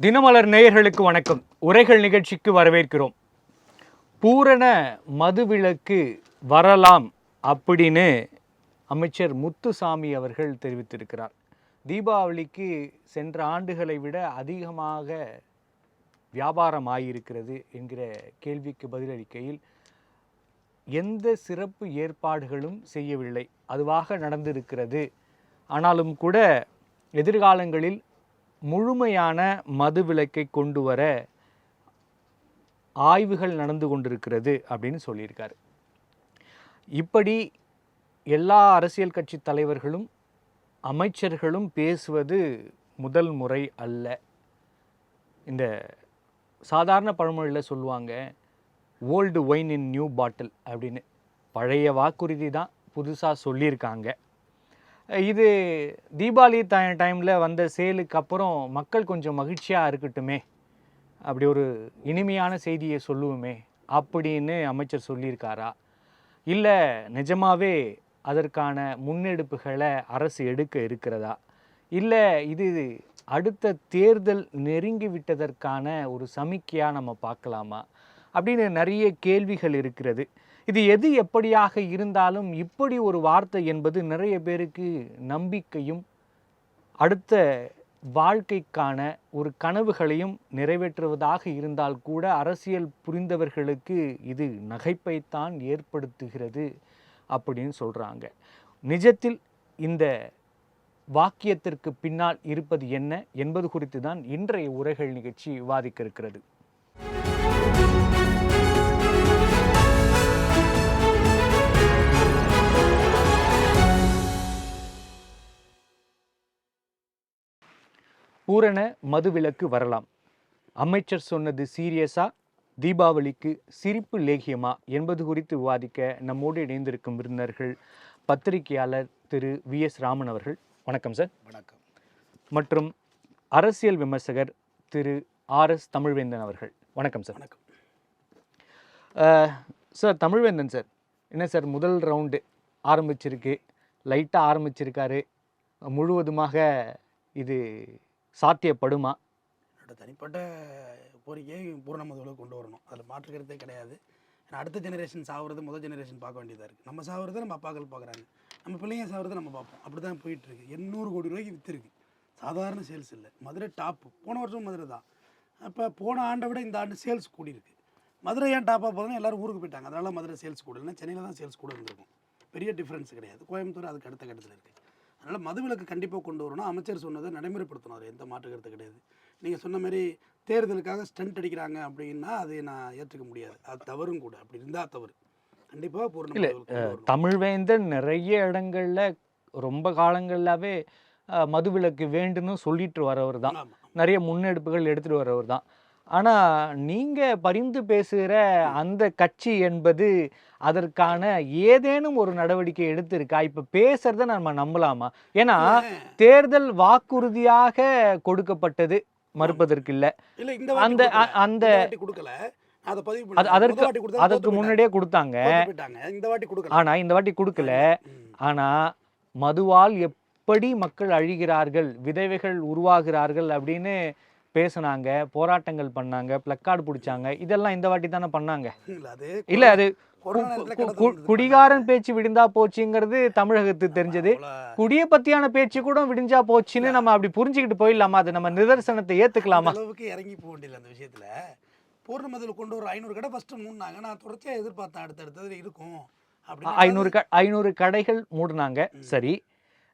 தினமலர் நேயர்களுக்கு வணக்கம். உரைகள் நிகழ்ச்சிக்கு வரவேற்கிறோம். பூரண மதுவிலக்கு வரலாம் அப்படின்னு அமைச்சர் முத்துசாமி அவர்கள் தெரிவித்திருக்கிறார். தீபாவளிக்கு சென்ற ஆண்டுகளை விட அதிகமாக வியாபாரம் ஆகியிருக்கிறது என்கிற கேள்விக்கு பதிலளிக்கையில் எந்த சிறப்பு ஏற்பாடுகளும் செய்யவில்லை, அதுவாக நடந்திருக்கிறது. ஆனாலும் கூட எதிர்காலங்களில் முழுமையான மதுவிலக்கை கொண்டு வர ஆய்வுகள் நடந்து கொண்டிருக்கிறது அப்படின்னு சொல்லியிருக்காரு. இப்படி எல்லா அரசியல் கட்சி தலைவர்களும் அமைச்சர்களும் பேசுவது முதல் முறை அல்ல. இந்த சாதாரண பழமொழியில் சொல்லுவாங்க, ஓல்டு ஒயின் இன் நியூ பாட்டில் அப்படின்னு. பழைய வாக்குறுதி தான் புதுசாக சொல்லியிருக்காங்க. இது தீபாவளி டைமில் வந்த சேலுக்கு அப்புறம் மக்கள் கொஞ்சம் மகிழ்ச்சியாக இருக்கட்டுமே, அப்படி ஒரு இனிமையான செய்தியை சொல்லுவோமே அப்படின்னு அமைச்சர் சொல்லியிருக்காரா, இல்லை நிஜமாவே அதற்கான முன்னெடுப்புகளை அரசு எடுக்க இருக்கிறதா, இல்லை இது அடுத்த தேர்தல் நெருங்கி விட்டதற்கான ஒரு சமிக்கையாக நம்ம பார்க்கலாமா அப்படின்னு நிறைய கேள்விகள் இருக்கிறது. இது எது எப்படியாக இருந்தாலும் இப்படி ஒரு வார்த்தை என்பது நிறைய பேருக்கு நம்பிக்கையும் அடுத்த வாழ்க்கைக்கான ஒரு கனவுகளையும் நிறைவேற்றுவதாக இருந்தால் கூட அரசியல் புரிந்தவர்களுக்கு இது நகைப்பைத்தான் ஏற்படுத்துகிறது அப்படின்னு சொல்கிறாங்க. நிஜத்தில் இந்த வாக்கியத்திற்கு பின்னால் இருப்பது என்ன என்பது குறித்து தான் இன்றைய உரைகள் நிகழ்ச்சி விவாதிக்க இருக்கிறது. பூரண மதுவிலக்கு வரலாம், அமைச்சர் சொன்னது சீரியஸா, தீபாவளிக்கு சிரிப்பு லேகியமா என்பது குறித்து விவாதிக்க நம்மோடு இணைந்திருக்கும் விருந்தினர்கள் பத்திரிகையாளர் திரு வி.எஸ். ராமன் அவர்கள். வணக்கம் சார். வணக்கம். மற்றும் அரசியல் விமர்சகர் திரு ஆர்.எஸ். தமிழ்வேந்தன் அவர்கள். வணக்கம் சார். வணக்கம் சார். தமிழ்வேந்தன் சார், என்ன சார் முதல் ரவுண்டு ஆரம்பிச்சிருக்கு, லைட்டாக ஆரம்பிச்சிருக்காரு, முழுவதுமாக இது சாத்தியப்படுமா? என்னோட தனிப்பட்ட கோரிக்கையை பூரண மதுவிலக்கு கொண்டு வரணும், அதில் மாற்றுக்கிறதே கிடையாது. ஏன்னா அடுத்த ஜெனரேஷன் சாவுறது முதல் ஜெனரேஷன் பார்க்க வேண்டியதாக இருக்குது. நம்ம சாவுறதை நம்ம அப்பாக்கள் பார்க்குறாங்க, நம்ம பிள்ளைங்க சாவுறதை நம்ம பார்ப்போம். அப்படி தான் போயிட்டுருக்கு. 800 கோடி ரூபாய்க்கு விற்றுருக்கு. சாதாரண சேல்ஸ் இல்லை. மதுரை டாப்பு. போன வருஷம் மதுரை தான். அப்போ போன ஆண்டை விட இந்த ஆண்டு சேல்ஸ் கூடியிருக்கு. மதுரை ஏன் டாப்பாக போதுன்னா எல்லோரும் ஊருக்கு போயிட்டாங்க, அதனால மதுரை சேல்ஸ் கூட இல்லைன்னா சென்னையில் தான் சேல்ஸ் கூட இருந்திருக்கும். பெரிய டிஃப்ரென்ஸ் கிடையாது. கோயம்புத்தூர் அதுக்கு அடுத்த கட்டத்தில் இருக்குது. அதனால் மதுவிலக்கு கண்டிப்பாக கொண்டு வரணும். அமைச்சர் சொன்னதை நடைமுறைப்படுத்தணும், அது எந்த மாற்று கருத்து கிடையாது. நீங்கள் சொன்ன மாதிரி தேர்தலுக்காக ஸ்டண்ட் அடிக்கிறாங்க அப்படின்னா அதை நான் ஏற்றுக்க முடியாது. அது தவறும் கூட. அப்படி இருந்தால் தவறு. கண்டிப்பாக பூர்ண தமிழ்வேந்தன் நிறைய இடங்களில் ரொம்ப காலங்களாகவே மதுவிலக்கு வேண்டுன்னு சொல்லிட்டு வரவர் தான், நிறைய முன்னெடுப்புகள் எடுத்துகிட்டு வரவர் தான். ஆனால் நீங்கள் பரிந்து பேசுகிற அந்த கட்சி என்பது அதற்கான ஏதேனும் ஒரு நடவடிக்கை எடுத்திருக்கா? இப்போ பேசுறத நம்ம நம்பலாமா? ஏன்னா தேர்தல் வாக்குறுதியாக கொடுக்கப்பட்டது, மறுப்பதற்கு இல்லை. அந்த அந்த அதற்கு முன்னாடியே கொடுத்தாங்க, ஆனா இந்த வாட்டி கொடுக்கல. ஆனா மதுவால் எப்படி மக்கள் அழிகிறார்கள், விதவைகள் உருவாகிறார்கள் அப்படின்னு பேசுனாங்க, போராட்டங்கள் பண்ணாங்க, பிளக்கார்டு பிடிச்சாங்க. இதெல்லாம் இந்த வாட்டி தானே பண்ணாங்க. இல்ல அது குடிகாரன் பேச்சு விடிந்தா போச்சுங்கிறது தமிழகத்துக்கு தெரிஞ்சது. குடிய பத்தியான பேச்சு கூட விடிஞ்சா போச்சுன்னு நம்ம அப்படி புரிஞ்சுக்கிட்டு போயிடலாமா? அது நம்ம நிதர்சனத்தை ஏத்துக்கலாமா? அளவுக்கு இறங்கி போக வேண்டியது அந்த விஷயத்துல. பூர்ண மதுவில் கொண்டு ஒரு 500 கடை ஃபர்ஸ்ட் மூடினாங்க. நான் தொடர்ச்சியா எதிர்பார்த்தேன் அடுத்தடுத்தது இருக்கும் அப்படின்னு. 500 கடைகள் மூடினாங்க, சரி.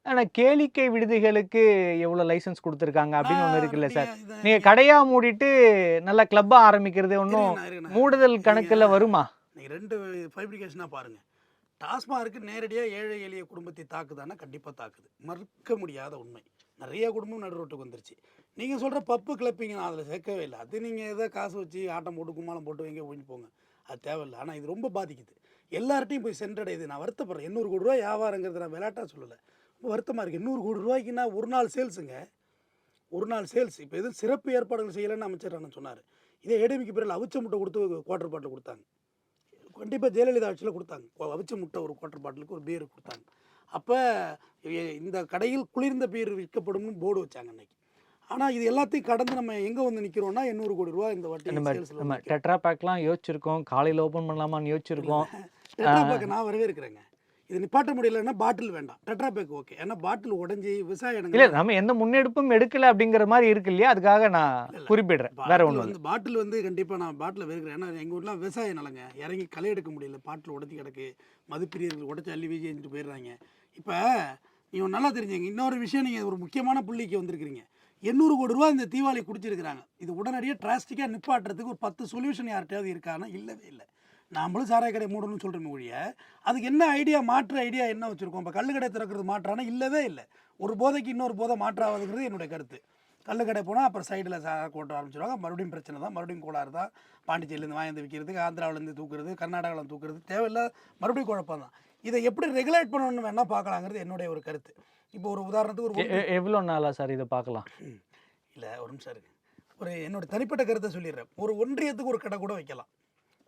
ஆனால் கேளிக்கை விடுதிகளுக்கு எவ்வளோ லைசன்ஸ் கொடுத்துருக்காங்க அப்படின்னு ஒன்று இருக்குல்ல சார். நீங்கள் கடையாக மூடிட்டு நல்லா கிளப்பாக ஆரம்பிக்கிறது ஒன்றும் மூடுதல் கணக்கில் வருமா? நீங்கள் 2 ஃபைப்ரிகேஷனாக பாருங்கள். டாஸ்மார்க்கு நேரடியாக ஏழை எளிய குடும்பத்தை தாக்குதானா? கண்டிப்பாக தாக்குது, மறுக்க முடியாத உண்மை. நிறைய குடும்பம் நடு ரோட்டுக்கு வந்துருச்சு. நீங்கள் சொல்கிற பப்பு கிளப்பிங்க நான் அதில் சேர்க்கவே இல்லை. அது நீங்கள் எதோ காசு வச்சு ஆட்டம் போட்டு கும்மாளம் போட்டு வைங்க போயிட்டு போங்க, அது தேவையில்லை. ஆனால் இது ரொம்ப பாதிக்குது, எல்லார்ட்டையும் போய் சென்றடையுது. நான் வருத்தப்படுறேன். 800 கோடி ரூபா வியாபாரங்கிறது நான் விளையாட்டாக சொல்லலை, வருத்தமாக இருக்குது. 800 கோடி ரூபாய்க்குன்னா ஒரு நாள் சேல்ஸுங்க, ஒரு நாள் சேல்ஸ். இப்போ எதுவும் சிறப்பு ஏற்பாடுகள் செய்யலைன்னு அமைச்சர் அண்ணன் சொன்னார். இதே ஏடிஎம்கே பேரில் அவிச்ச முட்டை கொடுத்து குவார்டர் பாட்டில் கொடுத்தாங்க. கண்டிப்பாக ஜெயலலிதா ஆட்சியில் கொடுத்தாங்க. அவிச்ச முட்டை ஒரு குவார்டர் பாட்டிலுக்கு ஒரு பீர் கொடுத்தாங்க. அப்போ இந்த கடையில் குளிர்ந்த பீர் விற்கப்படும்னு போர்டு வச்சாங்க அன்னைக்கு. ஆனால் இது எல்லாத்தையும் கடந்து நம்ம எங்கே வந்து நிற்கிறோம்னா 800 கோடி ரூபா இந்த வாட்டி நம்ம நம்ம டெட்ரா பேக்லாம் யோசிச்சிருக்கோம், காலையில் ஓப்பன் பண்ணலாமான்னு யோசிச்சிருக்கோம். டெட்ரா பேக் நான் வரவே இருக்கிறேங்க. இது நிப்பாட்ட முடியலன்னா பாட்டில் வேண்டாம், டெட்ரா பேக் ஓகே. ஏன்னா பாட்டில் உடஞ்சி விவசாய இல்ல இடங்கள் நம்ம எந்த முன்னெடுப்பும் எடுக்கல அப்படிங்கிற மாதிரி இருக்கு இல்லையா, அதுக்காக நான் குறிப்பிடுறேன், வேற பாட்டில் ஒன்றும் வந்து பாட்டில் வந்து கண்டிப்பாக நான் பாட்டில் வெறுக்கிறேன். ஏன்னா எங்கள் ஊர்லாம் விவசாய நிலங்க, இறங்கி களை எடுக்க முடியல, பாட்டில் உடச்சி கிடக்கு, மதுப்பிரியர்கள் உடச்சி அள்ளி வீசி செஞ்சுட்டு போயிடுறாங்க. இப்போ நீங்கள் நல்லா தெரிஞ்சுங்க, இன்னொரு விஷயம், நீங்கள் ஒரு முக்கியமான புள்ளிக்கு வந்திருக்கிறீங்க. 800 கோடி ரூபா இந்த தீபாவளி குடிச்சிருக்கிறாங்க. இது உடனடியாக டிராஸ்டிக்காக நிப்பாட்டுறதுக்கு ஒரு 10 சொல்யூஷன் யார்கிட்டயாவது இருக்கான்னா இல்லவே இல்லை. நாமளும் சாராய கடை மூடணும்னு சொல்கிறோமே ஒழிய அதுக்கு என்ன ஐடியா, மாற்று ஐடியா என்ன வச்சுருக்கோம்? இப்போ கள்ளு கடை திறக்கிறது மாற்றானா இல்லவே இல்லை. ஒரு போதைக்கு இன்னொரு போதை மாற்றாவதுங்கிறது என்னுடைய கருத்து. கள்ளு கடை போனால் அப்புறம் சைடில் கோட்ட ஆரம்பிச்சிடுவாங்க, மறுபடியும் பிரச்சனை தான், மறுபடியும் கோளாறு தான். பாண்டிச்சேரியிலேருந்து வாங்கி விற்கிறது, ஆந்திராவிலேருந்து தூக்குறது, கர்நாடகாவில் தூக்குறது, தேவையில்லை, மறுபடியும் குழப்பம் தான். இதை எப்படி ரெகுலேட் பண்ணணும்னு வேணால் பார்க்கலாங்கிறது என்னுடைய ஒரு கருத்து. இப்போ ஒரு உதாரணத்துக்கு ஒரு எவ்வளோ நாளா சார் இதை பார்க்கலாம்? இல்லை ஒரு நிமிஷம் இருக்கு, ஒரு என்னோட தனிப்பட்ட கருத்தை சொல்லிடுறேன். ஒரு ஒன்றியத்துக்கு ஒரு கடை கூட வைக்கலாம்.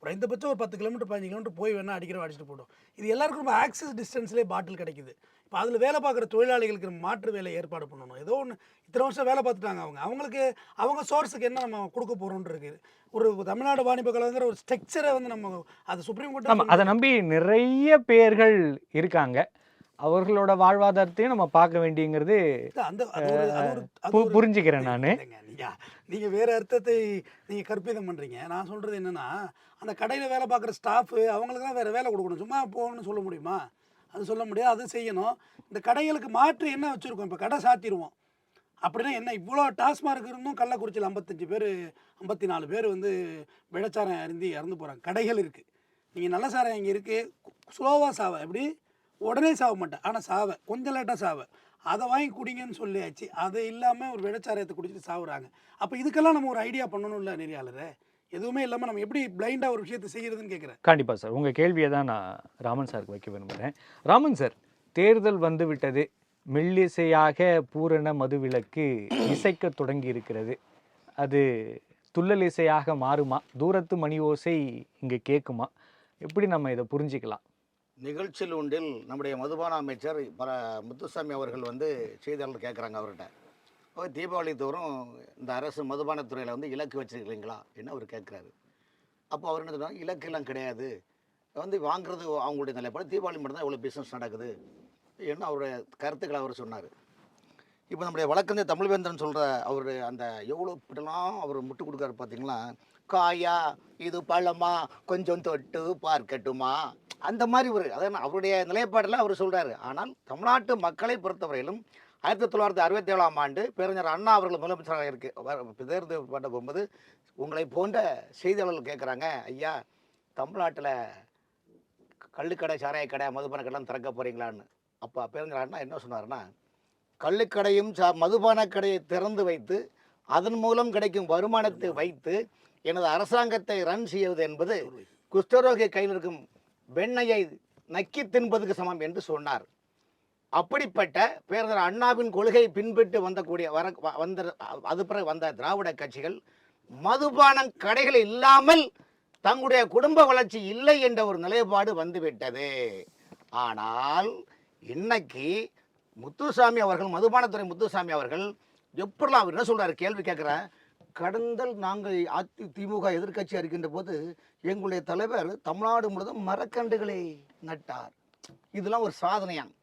குறைந்தபட்சம் ஒரு 10 கிலோமீட்டர் 15 கிலோமீட்டர் போய் வேணால் அடிச்சுட்டு போடும். இது எல்லாருக்கும் ரொம்ப ஆக்சஸ் டிஸ்டன்ஸ்லேயே பாட்டில் கிடைக்குது. இப்போ அதில் வேலை பார்க்குற தொழிலாளிகளுக்கு நம்ம மாற்று வேலை ஏற்பாடு பண்ணணும். ஏதோ ஒன்று இத்தனை வருஷம் வேலை பார்த்துட்டாங்க, அவங்களுக்கு அவங்க சோர்ஸுக்கு என்ன நம்ம கொடுக்க போகிறோன்னு இருக்குது. ஒரு தமிழ்நாடு வாணிப கழகங்கிற ஒரு ஸ்ட்ரக்சரை வந்து நம்ம அது சுப்ரீம் கோர்ட் அதை நம்பி நிறைய பேர்கள் இருக்காங்க. அவர்களோட வாழ்வாதாரத்தையும் நம்ம பார்க்க வேண்டியங்கிறது புரிஞ்சுக்கிறேன் நான். நீங்கள் வேறு அர்த்தத்தை நீங்கள் கற்பிதம் பண்ணுறீங்க. நான் சொல்கிறது என்னென்னா, அந்த கடையில் வேலை பார்க்குற ஸ்டாஃபு அவங்களுக்குலாம் வேறு வேலை கொடுக்கணும். சும்மா போகணும்னு சொல்ல முடியுமா? அது சொல்ல முடியாது, அதை செய்யணும். இந்த கடைகளுக்கு மாற்று என்ன வச்சுருக்கோம்? இப்போ கடை சாத்திடுவோம் அப்படின்னா என்ன? இவ்வளோ டாஸ்மார்க் இருந்தும் கள்ளக்குறிச்சியில் 55 பேர் 54 பேர் வந்து விளைச்சாரம் அருந்தி இறந்து போகிறாங்க. கடைகள் இருக்குது, நீங்கள் நல்ல சாரம் இங்கே இருக்குது, ஸ்லோவாக சாவை, எப்படி உடனே சாவ மாட்டேன், ஆனால் சாவை கொஞ்சம் லேட்டாக சாவை, அதை வாங்கி குடிங்கன்னு சொல்லியாச்சு. அது இல்லாமல் ஒரு விளைச்சாரத்தை குடிச்சிட்டு சாவுறாங்க. அப்போ இதுக்கெல்லாம் நம்ம ஒரு ஐடியா பண்ணணும் இல்லை நெறியாளரை? எதுவுமே இல்லாமல் நம்ம எப்படி பிளைண்டாக ஒரு விஷயத்தை செய்கிறதுன்னு கேட்குறேன். கண்டிப்பாக சார், உங்கள் கேள்வியை தான் நான் ராமன் சாருக்கு வைக்க விரும்புகிறேன். ராமன் சார், தேர்தல் வந்து விட்டது, மெல்லிசையாக பூரண மதுவிலக்கு இசைக்க தொடங்கி இருக்கிறது. அது துள்ளல் இசையாக மாறுமா? தூரத்து மணி ஓசை இங்கே கேட்குமா? எப்படி நம்ம இதை புரிஞ்சிக்கலாம்? நிகழ்ச்சியில் ஒன்றில் நம்முடைய மதுபான அமைச்சர் முத்துசாமி அவர்கள் வந்து செய்தியாளர் கேட்குறாங்க அவர்கிட்ட, தீபாவளி தோறும் இந்த அரசு மதுபானத்துறையில் வந்து இலக்கு வச்சுருக்கீங்களா என்ன அவர் கேட்குறாரு. அப்போ அவர் என்ன சொன்னாங்க, இலக்கெல்லாம் கிடையாது, வந்து வாங்குறது அவங்களுடைய நிலைப்பாடு, தீபாவளி மட்டும்தான் இவ்வளோ பிஸ்னஸ் நடக்குது என்ன அவருடைய கருத்துக்களை அவர் சொன்னார். இப்போ நம்முடைய வழக்கறிஞர் தமிழ்வேந்தன் சொல்கிற அவர் அந்த எவ்வளோ இப்படிலாம் அவர் முட்டு கொடுக்குறாரு பார்த்தீங்களா, காயா இது பழமா கொஞ்சம் தொட்டு பார்க்கட்டுமா, அந்த மாதிரி ஒரு அதான் அவருடைய நிலைப்பாடில் அவர் சொல்கிறாரு. ஆனால் தமிழ்நாட்டு மக்களை பொறுத்தவரையிலும் 1967ஆம் ஆண்டு பேரறிஞர் அண்ணா அவர்கள் முதலமைச்சராக தேர்தல் பண்ண போகும்போது உங்களை போன்ற செய்தியாளர்கள் கேட்குறாங்க, ஐயா தமிழ்நாட்டில் கள்ளுக்கடை, சாராய கடை, மதுபான கடைலாம் திறக்க போகிறீங்களான்னு. அப்போ பேரறிஞர் அண்ணா என்ன சொன்னார்னா, கள்ளுக்கடையும் மதுபான கடையை திறந்து வைத்து அதன் மூலம் கிடைக்கும் வருமானத்தை வைத்து எனது அரசாங்கத்தை ரன் செய்வது என்பது குஷ்டரோகி கையில் இருக்கும் வெண்ணையை நக்கி தின்பதுக்கு சமம் என்று சொன்னார். அப்படிப்பட்ட பேரறிஞர் அண்ணாவின் கொள்கை பின்பற்றி அது பிறகு வந்த திராவிட கட்சிகள் மதுபான கடைகள் இல்லாமல் தங்களுடைய குடும்ப வளர்ச்சி இல்லை என்ற ஒரு நிலைப்பாடு வந்துவிட்டது. ஆனால் இன்னைக்கு முத்துசாமி அவர்கள், மதுபானத்துறை முத்துசாமி அவர்கள் எப்படிலாம் அவர் என்ன சொல்றாரு, கேள்வி கேட்குறேன், கடந்தல் நாங்கள் திமுக எதிர்கட்சியாக இருக்கின்ற போது எங்களுடைய தலைவர் தமிழ்நாடு முழுவதும் மரக்கன்றுகளை நட்டார். இதெல்லாம் ஒரு சாதனையாம்.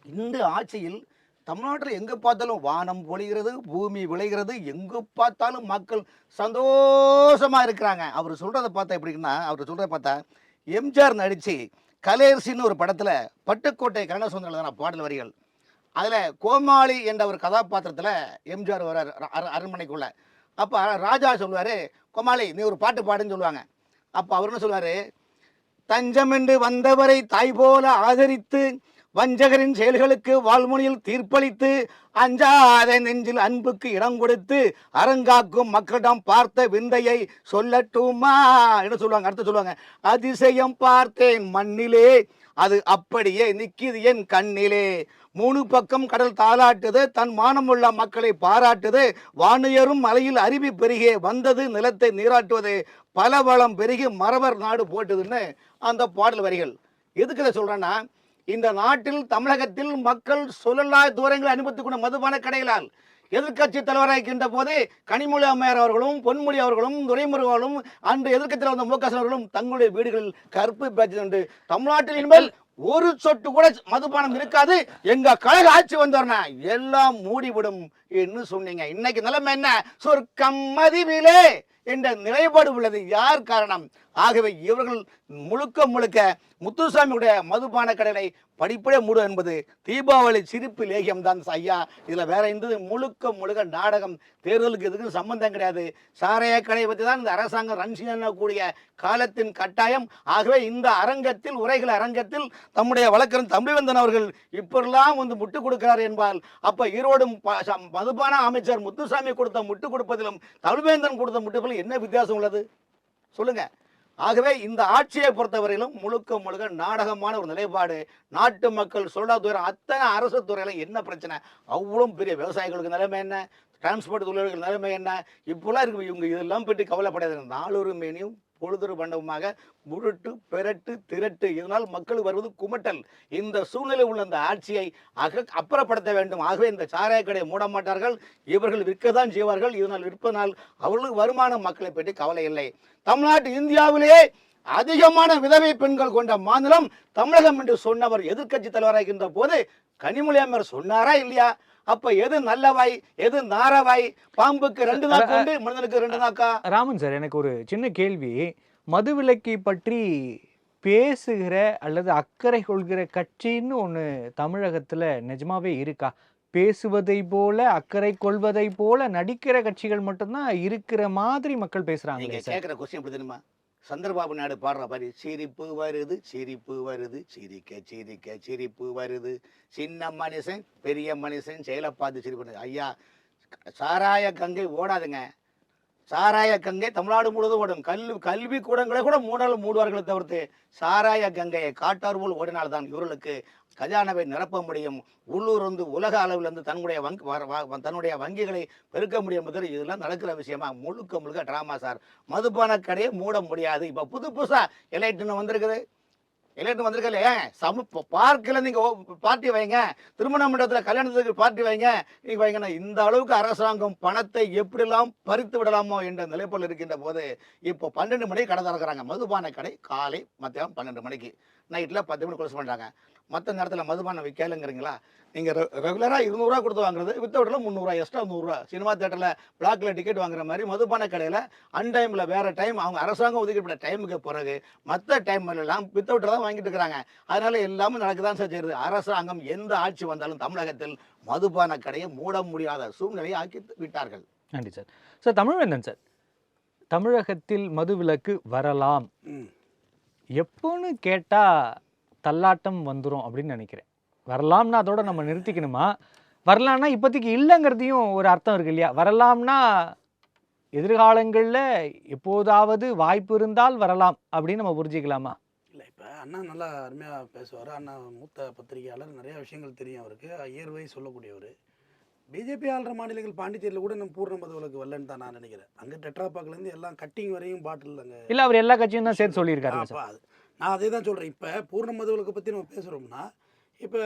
இந்த ஆட்சியில் தமிழ்நாட்டில் எங்கே பார்த்தாலும் வானம் பொழிகிறது, பூமி விளைகிறது, எங்கே பார்த்தாலும் மக்கள் சந்தோஷமாக இருக்கிறாங்க. அவர் சொல்கிறத பார்த்தா எப்படின்னா, அவர் சொல்கிறத பார்த்தா எம்ஜிஆர் நடித்து கலையரசின்னு ஒரு படத்தில் பட்டுக்கோட்டை கருணாசுந்தரம் பாடல் வரிகள், அதில் கோமாளி என்ற ஒரு கதாபாத்திரத்தில் எம்ஜிஆர் வர அரண்மனைக்குள்ள. அப்போ ராஜா சொல்லுவார், கோமாளி நீ ஒரு பாட்டு பாடுன்னு சொல்லுவாங்க. அப்போ அவர் என்ன சொல்லுவார், தஞ்சம் என்று வந்தவரை தாய் போல ஆதரித்து வஞ்சகரின் செயல்களுக்கு வால்முனையில் தீர்ப்பளித்து அஞ்சாத நெஞ்சில் அன்புக்கு இடம் கொடுத்து அரங்காக்கும் மக்களிடம் பார்த்த விந்தையை சொல்லட்டுமா என்ன சொல்லுவாங்க. அடுத்து சொல்லுவாங்க, அதிசயம் பார்த்தேன் மண்ணிலே அது அப்படியே நிக்கிது என் கண்ணிலே, 3 பக்கம் கடல் தாளாட்டுது தன் மானமுள்ள மக்களை பாராட்டுது, வானுயரும் மலையில் அருவி பெருகே வந்தது நிலத்தை நீராட்டுவது, பல வளம் பெருகி மரவர் நாடு போட்டுதுன்னு அந்த பாடல் வரிகள். எதுக்கு இதை சொல்றேன்னா, இந்த நாட்டில் தமிழகத்தில் மக்கள் சொல்லலா தூரங்களை அனுபவித்துக் கொண்ட மதுபான கடைகளால் எதிர்க்கட்சி தலைவராக இருக்கின்ற போது கனிமொழி அம்மையார் அவர்களும் பொன்முடி அவர்களும் துரைமுருகனும் அன்று எதிர்க்கட்சியில் வந்த மு க ஸ்டாலின் அவர்களும் தங்களுடைய வீடுகளில் கருப்பு பேச்சு தமிழ்நாட்டில் இனிமேல் ஒரு சொட்டு கூட மதுபானம் இருக்காது, எங்க கழக ஆட்சி வந்தோம்னா எல்லாம் மூடிவிடும் என்று சொன்னீங்க. இன்னைக்கு நிலைமை என்ன? சொர்க்கம் மதிவிலே என்ற நிலைப்பாடு உள்ளது. யார் காரணம்? ஆகவே இவர்கள் முழுக்க முழுக்க முத்துசாமியுடைய மதுபான கடைகளை படிப்படியாக மூடு என்பது தீபாவளி சிரிப்பு லேகியம் தான் ஐயா. இதில் வேற எந்த முழுக்க முழுக்க நாடகம், தேர்தலுக்கு எதுக்கும் சம்பந்தம் கிடையாது. சாராய கடை பற்றி தான் இந்த அரசாங்கம் ரன் செய்யக்கூடிய காலத்தின் கட்டாயம். ஆகவே இந்த அரங்கத்தில் உரைகள் அரங்கத்தில் தம்முடைய வழக்கறிஞர் தமிழ்வேந்தன் அவர்கள் இப்பெல்லாம் வந்து முட்டு கொடுக்கிறார் என்பால், அப்ப ஈரோடு மதுபான அமைச்சர் முத்துசாமி கொடுத்த முட்டு கொடுப்பதிலும் தமிழ்வேந்தன் கொடுத்த முட்டுப்பதிலும் என்ன வித்தியாசம் உள்ளது சொல்லுங்க. ஆகவே இந்த ஆட்சியை பொறுத்தவரையிலும் முழுக்க முழுக்க நாடகமான ஒரு நிலைப்பாடு. நாட்டு மக்கள் சொல்ல துறை அத்தனை அரசு துறையில என்ன பிரச்சனை, அவ்வளோ பெரிய விவசாயிகளுக்கு நிலைமை என்ன, டிரான்ஸ்போர்ட் தொழிலாளர்கள் நிலைமை என்ன, இப்போலாம் இருக்கு. இவங்க இதெல்லாம் பற்றி கவலைப்படாது. நாளொரு மேனியும் பொழுதொரு பண்டமாக முருட்டு பெரட்டு திரட்டு, இதனால் மக்கள் வருவது குமட்டல். இந்த சூழ்நிலை உள்ள அந்த ஆட்சியை அப்புறப்படுத்த வேண்டும். ஆகவே இந்த சாராய கடையை மூட மாட்டார்கள், இவர்கள் விற்கத்தான் செய்வார்கள். இதனால் விற்பதனால் அவர்களுக்கு வருமானம், மக்களை பற்றி கவலை இல்லை. தமிழ்நாட்டு இந்தியாவிலேயே அதிகமான விதவை பெண்கள் கொண்ட மாநிலம் தமிழகம் என்று சொன்னவர் எதிர்க்கட்சி தலைவராக இருக்கின்ற போது கனிமொழி அம்மையார் சொன்னாரா இல்லையா? அப்ப எது நல்லவாய் எது நாரவாய்? பாம்புக்கு 2 நாக்கு உண்டு, மனிதனுக்கு 2 நாக்கா? ராமன் சார், எனக்கு ஒரு சின்ன கேள்வி. மதுவிலக்கை பற்றி பேசுகிற அல்லது அக்கறை கொள்கிற கட்சின்னு ஒன்று தமிழகத்துல நிஜமாவே இருக்கா? பேசுவதை போல அக்கறை கொள்வதை போல நடிக்கிற கட்சிகள் மட்டும்தான் இருக்கிற மாதிரி மக்கள் பேசுறாங்க. நீங்க கேட்கிற கொஸ்டின் எப்படி தெரியுமா? சந்திரபாபு நாயுடு பாடுற மாதிரி சிரிப்பு வருது சிரிப்பு வருது, சிரிக்க சிரிக்க சிரிப்பு வருது, சின்ன மனுஷன் பெரிய மனுஷன் செயலை பார்த்து சிரிப்பு. ஐயா, சாராய கங்கை ஓடாதுங்க. சாராய கங்கை தமிழ்நாடு முழுவதும் ஓடும். கல்வி கூடங்களை கூட மூடுவார்களை தவிர்த்து சாராய கங்கையை காட்டார் போல் ஓடினால்தான் இவர்களுக்கு கஜானாவை நிரப்ப முடியும். உள்ளூர் வந்து உலக அளவில் வந்து தன்னுடைய வங்கிகளை பெருக்க முடியும். இதெல்லாம் நடக்கிற விஷயமா? முழுக்க முழுக்க டிராமா சார். மதுபான கடையை மூட முடியாது. இப்போ புதுசா எலைட்டுன்னு வந்திருக்குது. எலைட்டு வந்திருக்கல, பார்க்கில் நீங்க பார்ட்டி வைங்க, திருமண மண்டபத்தில் கல்யாணத்துக்கு பார்ட்டி வைங்க, நீங்க வைங்க. இந்த அளவுக்கு அரசாங்கம் பணத்தை எப்படிலாம் பறித்து விடலாமோ என்ற நிலைப்பாடு இருக்கின்ற போது இப்போ 12 மணிக்கு கடை திறக்கிறாங்க. மதுபான கடை காலை மத்தியானம் 12 மணிக்கு, நைட்டில் 10 மணி க்ளோஸ் பண்ணுறாங்க. மற்ற நேரத்தில் மதுபானம் விற்கலைங்கிறீங்களா? நீங்கள் ரெகுலராக 200 ரூபா கொடுத்து வாங்குறது, வித்தவுட்டில் 300 ரூபா, எக்ஸ்ட்ரா 100 ரூபா. சினிமா தேட்டரில் பிளாக்ல டிக்கெட் வாங்குற மாதிரி மதுபான கடையில் அன்டைமில் வேறு டைம் அவங்க அரசாங்கம் ஒதுக்கப்பட்ட டைமுக்கு பிறகு மற்ற டைம்லாம் வித்தவுட்டில் தான் வாங்கிட்டு இருக்கிறாங்க. அதனால எல்லாமே நடக்குதான் சார் செய்யுது. அரசாங்கம் எந்த ஆட்சி வந்தாலும் தமிழகத்தில் மதுபான கடையை மூட முடியாத சூழ்நிலையை ஆக்கி விட்டார்கள். நன்றி சார். சார் தமிழ்வேந்தன் சார், தமிழகத்தில் மதுவிலக்கு வரலாம் எப்போன்னு கேட்டால் தள்ளாட்டம் வந்துடும் அப்படின்னு நினைக்கிறேன். வரலாம்னா அதோட நம்ம நிறுத்திக்கணுமா? வரலாம்னா இப்போதைக்கு இல்லைங்கிறதையும் ஒரு அர்த்தம் இருக்கு இல்லையா? வரலாம்னா எதிர்காலங்களில் எப்போதாவது வாய்ப்பு இருந்தால் வரலாம் அப்படின்னு நம்ம புரிஞ்சிக்கலாமா? இல்லை, இப்போ அண்ணா நல்லா அருமையாக பேசுவார். அண்ணா மூத்த பத்திரிகையாளர், நிறையா விஷயங்கள் தெரியும் அவருக்கு, இயர்வை சொல்லக்கூடியவர். பிஜேபி ஆளுற மாநிலங்கள் பாண்டிச்சேரியில் கூட நம்ம பூர்ண மதுவிலக்கு வரலன்னு தான் நான் நினைக்கிறேன். அங்கே டெட்ராபாக்லேருந்து எல்லாம் கட்டிங் வரையும் பாட்டில் அங்கே இல்லை, அவர் எல்லா கட்சியும் தான் சேர்த்து சொல்லியிருக்காரு. நான் அதே தான் சொல்கிறேன். இப்போ பூர்ண மதுவிலக்கை பற்றி நம்ம பேசுகிறோம்னா, இப்போ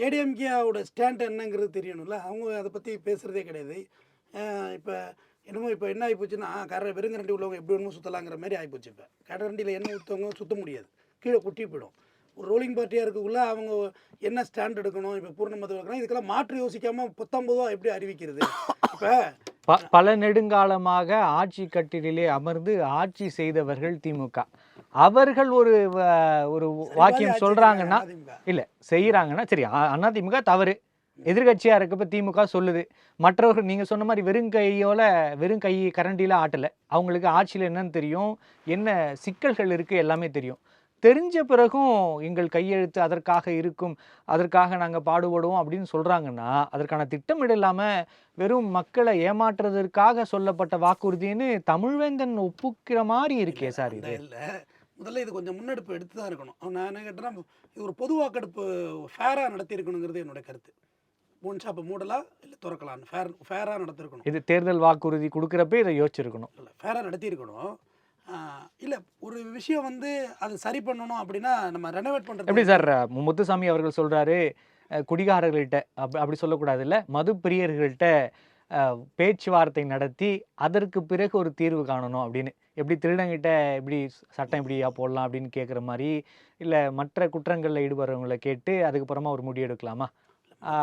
ஏடிஎம்கேவோட ஸ்டாண்ட் என்னங்கிறது தெரியணும்ல. அவங்க அதை பற்றி பேசுகிறதே கிடையாது. இப்போ என்னமோ இப்போ என்ன ஆகிப்போச்சுன்னா, வெறுங்கரண்டி உள்ளவங்க எப்படி வேணுமோ சுற்றலாங்கிற மாதிரி ஆகிப்போச்சு. இப்போ கடரண்டியில் எண்ணெய் ஊற்றவங்க சுற்ற முடியாது, கீழே குட்டி போயிடும். ஒரு ரோலிங் பார்ட்டியாக இருக்கக்குள்ள அவங்க என்ன ஸ்டாண்ட் எடுக்கணும்? இப்போ பூர்ண மதுவிலக்குனா இதுக்கெல்லாம் மாற்று யோசிக்காமல் 19 எப்படி அறிவிக்கிறது? இப்போ பல நெடுங்காலமாக ஆட்சி கட்டிலே அமர்ந்து ஆட்சி செய்தவர்கள் திமுக. அவர்கள் ஒரு வாக்கியம் சொல்றாங்கன்னா, இல்ல செய்யறாங்கன்னா சரி, அதிமுக தவறு, எதிர்கட்சியா இருக்கப்ப திமுக சொல்லுது. மற்றவர்கள் நீங்க சொன்ன மாதிரி வெறும் கை கரண்டியில ஆட்டல. அவங்களுக்கு ஆட்சியில் என்னன்னு தெரியும், என்ன சிக்கல்கள் இருக்கு எல்லாமே தெரியும். தெரிஞ்ச பிறகும் எங்கள் கையெழுத்து அதற்காக இருக்கும், அதற்காக நாங்கள் பாடுபடுவோம் அப்படின்னு சொல்கிறாங்கன்னா, அதற்கான திட்டமிட இல்லாமல் வெறும் மக்களை ஏமாற்றுறதற்காக சொல்லப்பட்ட வாக்குறுதின்னு தமிழ்வேந்தன் ஒப்புக்கிற மாதிரி இருக்கே சார். இது இல்லை, முதல்ல இது கொஞ்சம் முன்னெடுப்பு எடுத்து தான் இருக்கணும். நான் என்ன கேட்டேன்னா, இது ஒரு பொது வாக்கெடுப்பு ஃபேராக நடத்தியிருக்கணுங்கிறது என்னோட கருத்து. மூணு ஷாப்பை மூடலாம் இல்லை திறக்கலான்னு ஃபேராக நடத்திருக்கணும். இது தேர்தல் வாக்குறுதி கொடுக்குறப்ப இதை யோசிச்சிருக்கணும். இல்லை, ஃபேராக நடத்தியிருக்கணும். இல்லை, ஒரு விஷயம் வந்து அது சரி பண்ணணும் அப்படின்னா நம்ம ரெனோவேட் பண்ணுறது எப்படி சார்? முத்துசாமி அவர்கள் சொல்கிறாரு, குடிகாரர்கள்ட்ட அப்படி சொல்லக்கூடாது, இல்லை மது பிரியர்கள்ட்ட பேச்சுவார்த்தை நடத்தி அதற்கு பிறகு ஒரு தீர்வு காணணும் அப்படின்னு. எப்படி திருடங்கிட்ட எப்படி சட்டம் இப்படியா போடலாம் அப்படின்னு கேட்குற மாதிரி, இல்லை மற்ற குற்றங்களில் ஈடுபடுறவங்கள கேட்டு அதுக்கப்புறமா ஒரு முடிவு எடுக்கலாமா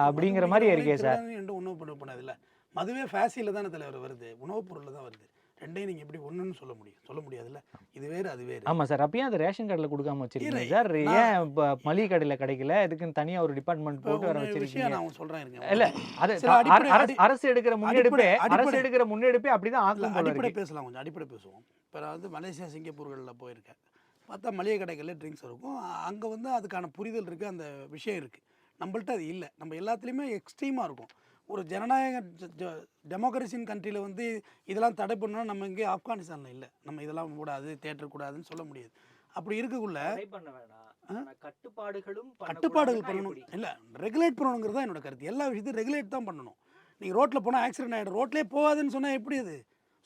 அப்படிங்கிற மாதிரி இருக்கே சார். ஒன்றும் பண்ணதில்ல. மதுவே ஃபேசியில் தானே தலைவர் வருது, உணவுப் பொருளில் தான் வருது. ரெண்டையும் நீங்கள் எப்படி ஒன்றுன்னு சொல்ல முடியாதுல்ல. இது வேறு அது வேறு. ஆமாம் சார். அப்பயும் அது ரேஷன் கார்டில் கொடுக்காம வச்சிருக்கீங்க சார். ஏன் இப்போ மளிகை கடையில் கிடைக்கல, இதுக்குன்னு தனியாக ஒரு டிபார்ட்மெண்ட் போட்டு வர வச்சிருக்கீங்க? நான் சொல்கிறேன் இல்லை, அது அரசு எடுக்கிற முன்னெடுப்பே அப்படிதான் ஆக்கும். அடிப்படை பேசலாம், கொஞ்சம் அடிப்படை பேசுவோம். இப்போ நான் வந்து மலேசியா சிங்கப்பூர்களில் போயிருக்கேன். பார்த்தா மளிகை கடைகளில் ட்ரிங்க்ஸ் இருக்கும். அங்கே வந்து அதுக்கான புரிதல் இருக்குது, அந்த விஷயம் இருக்குது. நம்மள்ட்ட அது இல்லை. நம்ம எல்லாத்துலேயுமே எக்ஸ்ட்ரீமாக இருக்கும். ஒரு ஜனநாயக டெமோக்ரஸின் கண்ட்ரியில் வந்து இதெல்லாம் தடை பண்ணோன்னா நம்ம இங்கே ஆப்கானிஸ்தானில் இல்லை. நம்ம இதெல்லாம் கூடாது, தேட்டர் கூடாதுன்னு சொல்ல முடியாது. அப்படி இருக்கக்குள்ள கட்டுப்பாடுகள் பண்ணணும், இல்லை ரெகுலேட் பண்ணணுங்கிறது தான் என்னோட கருத்து. எல்லா விஷயத்தையும் ரெகுலேட் தான் பண்ணணும். நீங்கள் ரோட்டில் போனால் ஆக்சிடென்ட் ஆகிடும். ரோட்லேயே போகாதுன்னு சொன்னால் எப்படி? அது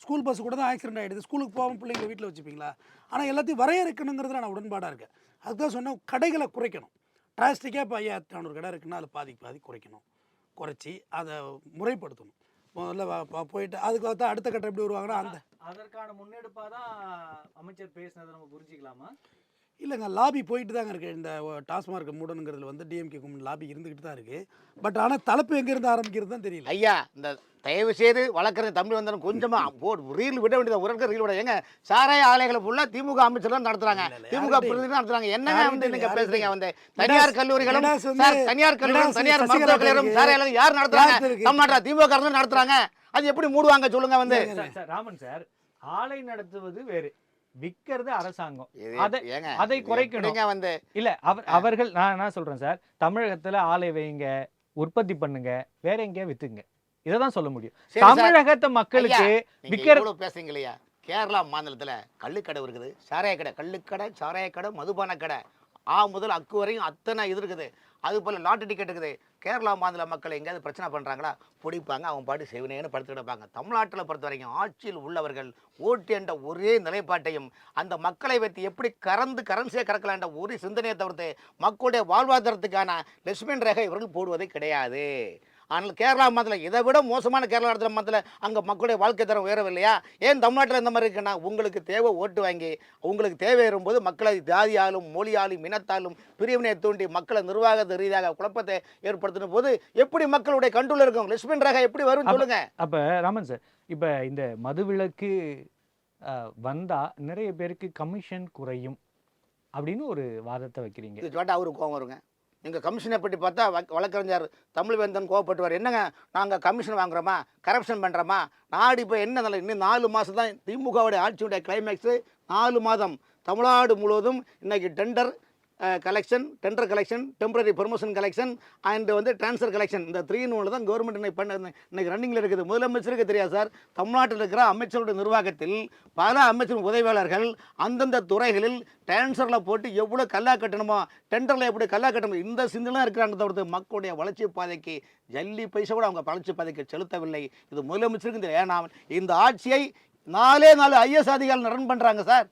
ஸ்கூல் பஸ் கூட தான் ஆக்சிடென்ட் ஆகிடுது. ஸ்கூலுக்கு போகாமல் பிள்ளைங்க வீட்டில் வச்சுப்பீங்களா? ஆனால் எல்லாத்தையும் வரையறுக்கணுங்கிறதுல நான் உடன்பாடாக இருக்கேன். அதுதான் சொன்னேன், கடைகளை குறைக்கணும். டிராஸ்டிக்காக இப்போ 5400 கடை இருக்குன்னா அதில் பாதி குறைக்கணும். குறைச்சி அதை முறைப்படுத்தணும். முதல்ல போயிட்டு அதுக்கு பார்த்தா அடுத்த கட்டம் எப்படி வருவாங்கன்னா அதற்கான முன்னெடுப்பாக தான் அமைச்சர் பேசினதை நம்ம புரிஞ்சிக்கலாமா? இல்லைங்க, லாபி போயிட்டு தாங்க இருக்குது. இந்த டாஸ்மார்க் மூடனுங்கிறதுல வந்து டிஎம்கே லாபி இருந்துக்கிட்டு தான் இருக்குது. பட் ஆனால் தலைப்பு எங்கேருந்து ஆரம்பிக்கிறது தான் தெரியல. ஐயா, இந்த தயவு செய்து வளர்க்குறது தமிழ் வந்தாலும் கொஞ்சமாக ரீல் விட வேண்டியது. ஒரு ரீல் விட எங்க சாராய ஆலைகளை ஃபுல்லாக திமுக அமைச்சர்லாம் நடத்துறாங்க, திமுக பிரதிநிதி நடத்துறாங்க. என்னங்க வந்து நீங்க பேசுறீங்க? வந்து தனியார் கல்லூரிகளும் தனியார் மருத்துவக் கல்லூரிகளும் சாராய யார் நடத்துறாங்க? தமிழ்நாட்டில் திமுக நடத்துறாங்க. அது எப்படி மூடுவாங்க சொல்லுங்க? வந்து ராமன் சார், ஆலை நடத்துவது வேறு, விற்கிறது அரசாங்கம். அதை குறைக்கணும். வந்து இல்ல அவர்கள் நான் என்ன சொல்றேன் சார், தமிழகத்துல ஆலை வைங்க, உற்பத்தி பண்ணுங்க, வேற எங்கேயா வித்துங்க, இததான் சொல்ல முடியும். தமிழகத்தை மக்களுக்கு விற்கிறது பேசுங்க இல்லையா? கேரளா மாநிலத்துல கள்ளுக்கடை இருக்குது, சாராய கடை, கள்ளுக்கடை, சாராய கடை, மதுபான கடை, முதல் அக்கு வரையும் அத்தனை இது இருக்குது. அது போல் லாட்டரி டிக்கெட் இருக்குது. கேரளா மாநில மக்கள் எங்கேயாவது பிரச்சனை பண்ணுறாங்களா? பிடிப்பாங்க, அவங்க பாட்டு செவினேன்னு படுத்து கிடப்பாங்க. தமிழ்நாட்டில் பொறுத்த வரைக்கும் ஆட்சியில் உள்ளவர்கள் ஓட்டு என்ற ஒரே நிலைப்பாட்டையும் அந்த மக்களை வைத்து எப்படி கரன்சியை கறக்கலான்ற ஒரு சிந்தனையை தவிர்த்து மக்களுடைய வாழ்வாதாரத்துக்கான லட்சுமண் ரேகை இவர்கள் போடுவதே கிடையாது. ஆனால் கேரளா மாநிலத்தில் இதை விட மோசமான கேரளா மாநிலத்தில் அங்கே மக்களுடைய வாழ்க்கை தரம் உயரவில்லையா? ஏன் தமிழ்நாட்டில் இந்த மாதிரி இருக்குன்னா, உங்களுக்கு தேவை ஓட்டு வாங்கி உங்களுக்கு தேவை வரும்போது மக்களை ஜாதியாலும் மொழியாலும் இனத்தாலும் பிரிவினை தூண்டி மக்களை நிர்வாக ரீதியாக குழப்பத்தை ஏற்படுத்தின போது எப்படி மக்களுடைய கண்ட்ரோல் இருக்கும்? லட்சுமண் ரேகை எப்படி வரும் சொல்லுங்க? அப்போ ராமன் சார், இப்போ இந்த மதுவிலக்கு வந்தா நிறைய பேருக்கு கமிஷன் குறையும் அப்படின்னு ஒரு வாதத்தை வைக்கிறீங்க. இது சொன்னா அவருக்கு கோவம் வருங்க. நீங்கள் கமிஷனை பற்றி பார்த்தா வழக்கறிஞர் தமிழ்வேந்தன் கோவப்பட்டுவார். என்னங்க நாங்கள் கமிஷன் வாங்குறோமா, கரப்ஷன் பண்ணுறோமா? நாடு இப்போ என்ன நிலை? இன்னும் 4 மாதம் தான் திமுகவுடைய ஆட்சியுடைய கிளைமேக்ஸு. 4 மாதம் தமிழ்நாடு முழுவதும் இன்றைக்கி tender collection, temporary promotion collection and வந்து ட்ரான்ஸ்ஃபர் கலெக்ஷன், இந்த 3 in 1 தான் கவர்மெண்ட் இன்னைக்கு ரன்னிங்கில் இருக்குது. முதலமைச்சருக்கு தெரியாது சார், தமிழ்நாட்டில் இருக்கிற அமைச்சருடைய நிர்வாகத்தில் பல அமைச்சர் உதவியாளர்கள் அந்தந்த துறைகளில் டிரான்ஸ்ஃபரில் போட்டு எவ்வளோ கல்லா கட்டணுமோ, டெண்டரில் எப்படி கல்லா கட்டணுமோ, இந்த சிந்தனை இருக்கிறாங்க தவிர்த்து மக்களுடைய வளர்ச்சி பாதைக்கு ஜல்லி பைசா கூட அவங்க வளர்ச்சி பாதைக்கு செலுத்தவில்லை. இது முதலமைச்சருக்கு தெரியும். ஏன்னா இந்த ஆட்சியை 4 ஐஎஸ் அதிகாரிகள் ரன் பண்ணுறாங்க சார்.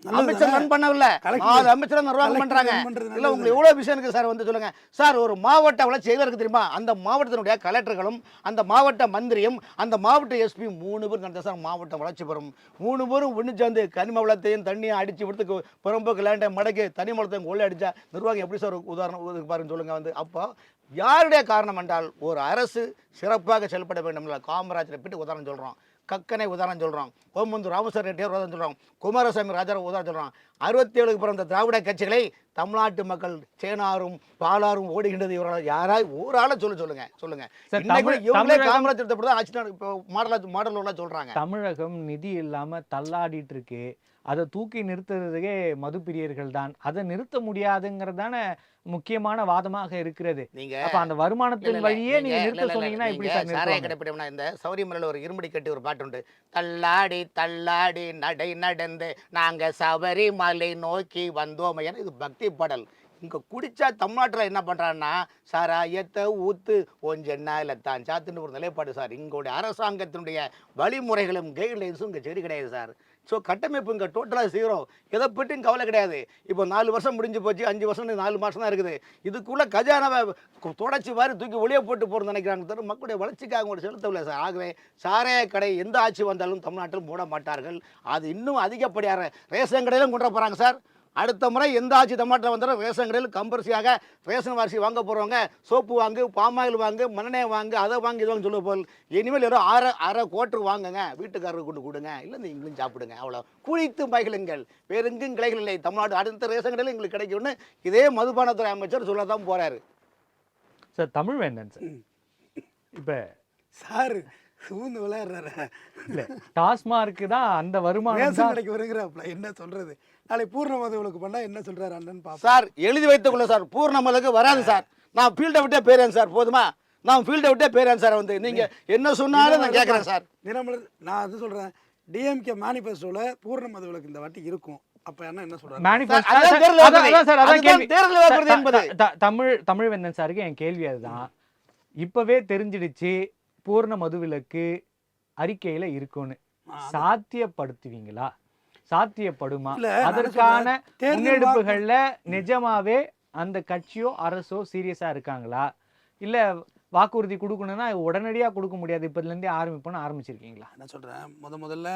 அமைச்சர் ரன் பண்ணவில்லை, 4 அமைச்சர் நிர்வாகம் பண்றாங்க. இல்ல உங்களுக்கு எவ்வளவு விஷயம் இருக்கு சார்? வந்து சொல்லுங்க சார். ஒரு மாவட்ட வளர்ச்சி எங்க இருக்கு தெரியுமா? அந்த மாவட்டத்தினுடைய கலெக்டர்களும் அந்த மாவட்ட மந்திரியும் அந்த மாவட்ட எஸ்பி 3 பேர் நடந்த சார் மாவட்டம் வளர்ச்சி பெறும். 3 பேரும் ஒன்று சேர்ந்து கனிம வளத்தையும் தண்ணியும் அடிச்சு விடுத்து புறம்போக்கு லேண்டை மடக்கி தனி மலத்தையும் கொள்ளை அடிச்சா நிர்வாகம் எப்படி சார் உதாரணம் பாருங்க சொல்லுங்க? வந்து அப்போ யாருடைய காரணம் என்றால் ஒரு அரசு சிறப்பாக செயல்பட வேண்டும். காமராஜரை பற்றி உதாரணம் சொல்றோம், கக்கனை உதாரணம் சொல்கிறோம், ஓமந்தூர் ராமசாமி ரெட்டியார் உதாரணம் சொல்கிறோம், குமாரசாமி ராஜா உதாரணம் சொல்கிறோம். 67க்கு பிறந்த திராவிட கட்சிகளை தமிழ்நாட்டு மக்கள் சேனாரும் பாலாரும் ஓடுகின்றது. இவரால் யாராவது ஒரு ஆளை சொல்லுங்க. காமராஜர் ஆட்சி இப்போ மாடலெல்லாம் சொல்றாங்க. தமிழகம் நிதி இல்லாம தள்ளாடிட்டு இருக்கு. அதை தூக்கி நிறுத்துறதுக்கே மதுப்பிரியர்கள் தான். அதை நிறுத்த முடியாதுங்கிறதான முக்கியமான வாதமாக இருக்கிறது. நீங்க அப்ப அந்த வருமானத்தின் வழியே நீங்க நிறுத்த சொன்னீங்கன்னா எப்படி சார் நிறுத்துவாங்க? இந்த சௌரியமலையில் ஒரு இரும்படி கட்டி ஒரு பாட்டு உண்டு, தள்ளாடி தள்ளாடி நடை நடந்து நாங்க சபரிமலை நோக்கி வந்தோம். ஏன்னா இது பக்தி பாடல். இங்கே குடித்தா தமிழ்நாட்டில் என்ன பண்ணுறான்னா சாராயத்தை ஊற்று ஒஞ்சென்னால தான் சாத்துன்னு ஒரு நிலைப்பாடு சார். இங்களுடைய அரசாங்கத்தினுடைய வழிமுறைகளும் கைட்லைன்ஸும் இங்கே சரி கிடையாது சார். ஸோ கட்டமைப்பு இங்கே டோட்டலாக ஜீரோ. எதை பற்றியும் கவலை கிடையாது. இப்போ 4 வருஷம் முடிஞ்சு போச்சு, 5 வருஷம் 4 மாதம் தான் இருக்குது. இதுக்குள்ளே கஜானாவை தொடச்சி மாதிரி தூக்கி ஒளிய போட்டு போகிறோம்னு நினைக்கிறாங்க தவிர மக்களுடைய வளர்ச்சிக்காக ஒரு செலுத்தவில்லை சார். ஆகவே சாராய கடை எந்த ஆட்சி வந்தாலும் தமிழ்நாட்டில் மூட மாட்டார்கள். அது இன்னும் அதிகப்படியாக ரேஷன் கடையிலும் கொண்டு போகிறாங்க சார். அடுத்த முறை எந்த ஆட்சி தமிழ்நாட்டில் வந்தாலும் ரேஷன் கடையில் கம்பல்சரியாக ரேஷன் அரிசி வாங்க போகிறவங்க சோப்பு வாங்கு, பாமாயில் வாங்கு, மண்ணெண்ணெய் வாங்கு, அதை வாங்கி இது வாங்க சொல்ல போல் இனிமேல் ஏதோ அரை கோட்டர் வாங்குங்க, வீட்டுக்காரருக்கு கொண்டு கொடுங்க, இல்லை நீங்களும் சாப்பிடுங்க, அவ்வளோ குளித்து மகிழுங்கள், வேறு எங்கும் கிளைகள் இல்லை. தமிழ்நாடு அடுத்த ரேஷன் கடையில் எங்களுக்கு கிடைக்கும்னு இதே மதுபானத்துறை அமைச்சர் சொல்ல தான் போகிறாரு சார். தமிழ்வேந்தன் சார் இப்போ சார் சூழ்ந்து விளையாடுறாரு. இல்லை, டாஸ்மார்க்கு தான் அந்த வருமானம் ரேஷன் கடைக்கு வருகிறாப்புல, என்ன சொல்றது? நாளை பூர்ண மதுவிலக்கு பண்ணா என்ன சொல்றாரு அண்ணன் பாப்போம். சார் எழுதி வைத்துக்கொள்ள சார். பூர்ணமலுக்கு வராது சார். நான் ஃபீல்டை விட்டே பேரேன் சார். போதுமா? நான் ஃபீல்டை விட்டே பேரேன் சார். வந்து நீங்க என்ன சொன்னாலும் நான் கேட்குறேன் சார். தினமலர் நான் அது சொல்றேன், டிஎம்கே மேனிஃபெஸ்டோல பூர்ண மதுவிலக்கு இந்த வாட்டி இருக்கும். அப்ப என்ன சொல்றாரு? தமிழ்வேந்தன் சாருக்கு என் கேள்வி அதுதான். இப்பவே தெரிஞ்சிடுச்சு பூர்ண மதுவிலக்கு அறிக்கையில இருக்குன்னு, சாத்தியப்படுத்துவீங்களா? சாத்தியப்படுமா? அதற்கான முன்னெடுப்புகள்ல நிஜமாவே அந்த கட்சியோ அரசோ சீரியஸா இருக்காங்களா? இல்ல வாக்குறுதி கொடுக்கணும்னா உடனடியா கொடுக்க முடியாது, இப்பதுல இருந்தே ஆரம்பிப்போம்னு ஆரம்பிச்சிருக்கீங்களா? நான் சொல்றேன், முதல்ல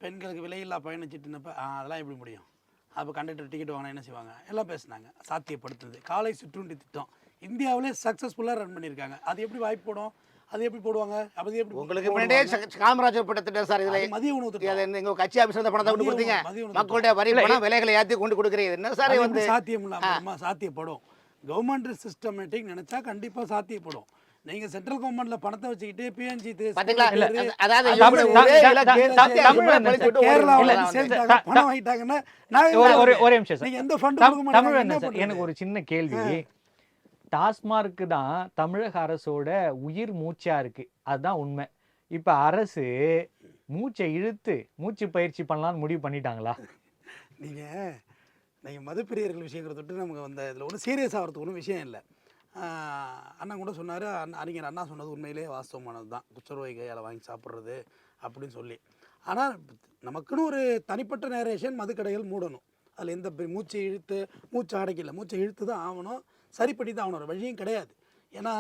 பெண்களுக்கு விலையில்லா பயணச்சீட்டுனப்ப அதெல்லாம் எப்படி முடியும்? அப்போ கண்டக்டர் டிக்கெட் வாங்கினா என்ன செய்வாங்க? எல்லாம் பேசினாங்க. சாத்தியப்படுத்துது. காலை சிற்றுண்டி திட்டம் இந்தியாவிலே சக்ஸஸ்ஃபுல்லாக ரன் பண்ணியிருக்காங்க. அது எப்படி வாய்ப்பு போடும்? அது எப்படி போடுவாங்க? அது எப்படி உங்களுக்கு முன்னாடியே காமராஜர் திட்டம் சார். இதுல மதிய உணவு திட்டம் எங்க கட்சி ஆபீஸ்ல இருந்த பணத்தை கொண்டு கொடுத்தீங்க. மக்களுடைய வரி பணம் விலைகளை ஏற்றி கொண்டு கொடுக்குறீங்க. என்ன சார் வந்து சாத்தியம் இல்லாம சாத்தியப்படும். கவர்மெண்ட் சிஸ்டமேட்டிக் நினைச்சா கண்டிப்பா சாத்தியப்படும். நீங்க சென்ட்ரல் கவர்மெண்ட்ல பணத்தை வச்சுக்கிட்டு பிஎன்ஜி பணம் வாங்கிட்டாங்கன்னா எனக்கு ஒரு சின்ன கேள்வி. டாஸ்மார்க்கு தான் தமிழக அரசோட உயிர் மூச்சா இருக்கு, அதுதான் உண்மை. இப்ப அரசு மூச்சை இழுத்து மூச்சு பயிற்சி பண்ணலாம்னு முடிவு பண்ணிட்டாங்களா? நீங்க மதுப்பிரியர்கள் விஷயங்களை தொட்டு நமக்கு வந்த இதுல ஒன்றும் சீரியஸ் ஆகிறதுக்கு ஒன்றும் விஷயம் இல்லை. அண்ணன் கூட சொன்னார், அறிஞர் அண்ணா சொன்னது உண்மையிலேயே வாஸ்தவமானது தான், குச்சர்வாய் கையால் வாங்கி சாப்பிட்றது அப்படின்னு சொல்லி. ஆனால் நமக்குன்னு ஒரு தனிப்பட்ட நேரேஷன் மதுக்கடைகள் மூடணும். அதில் எந்த மூச்சு அடைக்கல, மூச்சை இழுத்து தான் ஆகணும், சரிப்படி தான் ஆகணும், ஒரு வழியும் கிடையாது. ஏன்னா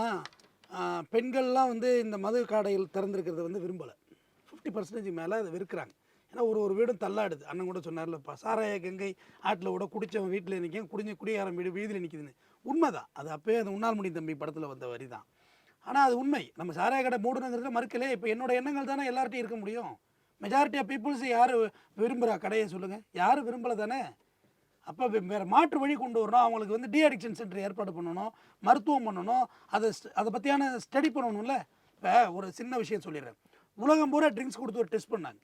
பெண்கள்லாம் வந்து இந்த மது கடைகள் திறந்துருக்கிறத வந்து விரும்பலை. 50% மேலே அதை வெறுக்கிறாங்க. ஏன்னா ஒரு வீடும் தள்ளாடுது. அண்ணன் கூட சொன்னார்லப்பா, சாராய கங்கை ஆட்டில் கூட குடித்தவன் வீட்டில் நிற்கும், குடியாரம் வீடு வீதியில் நிற்கிதுன்னு. உண்மைதான். அது அப்போயே அந்த உன்னால் முடி தம்பி படத்தில் வந்த வரி தான். ஆனால் அது உண்மை. நம்ம சாராய கடை மூடணுங்கிறத மறுக்கலே. இப்போ என்னோட எண்ணங்கள் தானே எல்லார்ட்டையும் இருக்க முடியும். மெஜாரிட்டி ஆஃப் பீப்புள்ஸ் யார் விரும்புகிறா கடையை சொல்லுங்கள்? யாரும் விரும்பலை தானே. அப்போ வேறு மாற்று வழி கொண்டு வரணும். அவங்களுக்கு வந்து அடிக்ஷன் சென்டர் ஏற்பாடு பண்ணணும், மருத்துவம் பண்ணணும், அதை பற்றியான ஸ்டடி பண்ணணும்ல. இப்போ ஒரு சின்ன விஷயம் சொல்லிடுறேன். உலகம் பூரா ட்ரிங்க்ஸ் கொடுத்து ஒரு டெஸ்ட் பண்ணாங்க.